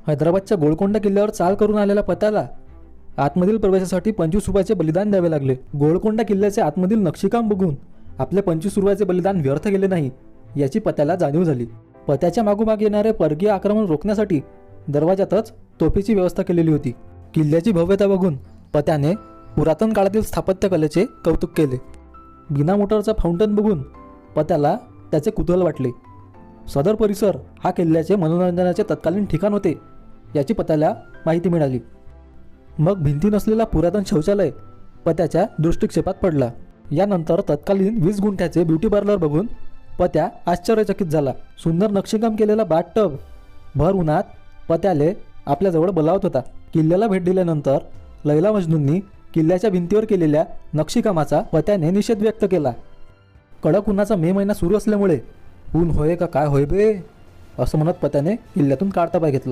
हैदराबादच्या गोलकोंडा किल्ल्यावर चाल करून आलेल्या पत्याला आतमधील प्रवेशासाठी 25 रुपयाचे बलिदान द्यावे लागले। गोलकोंडा किल्ल्याचे आतमधील नक्षीकाम बघून आपले 25 रुपयाचे बलिदान व्यर्थ गेले नाही याची पत्याला जाणीव झाली। पत्याच्या मागोमाग येणारे परकीय आक्रमण रोखण्यासाठी दरवाजातच तोफीची व्यवस्था केलेली होती। किल्ल्याची भव्यता बघून पत्याने पुरातन काळातील स्थापत्यकलेचे कौतुक केले। बिना मोटरचा फाउंटन बघून पत्याला त्याचे कुतूहल वाटले। सदर परिसर हा किल्ल्याचे मनोरंजनाचे तत्कालीन ठिकाण होते याची पत्याला माहिती मिळाली। मग भिंती नसलेला पुरातन शौचालय पत्याच्या दृष्टिक्षेपात पडला। यानंतर तत्कालीन 20 गुंठ्याचे ब्युटी पार्लर बघून पत्या आश्चर्यचकित झाला। सुंदर नक्षीकाम केलेला बाथटब भर उन्हात पत्याले आपल्याजवळ बोलावत होता। किल्ल्याला भेट दिल्यानंतर लैला मजनूंनी किल्ल्याच्या भिंतीवर केलेल्या नक्षीकामाचा पत्याने निषेध व्यक्त केला। कडक उन्हाचा मे महिना सुरू असल्यामुळे ऊन होय का काय होय बे असं म्हणत पत्याने किल्ल्यातून काढता पाय घेतला।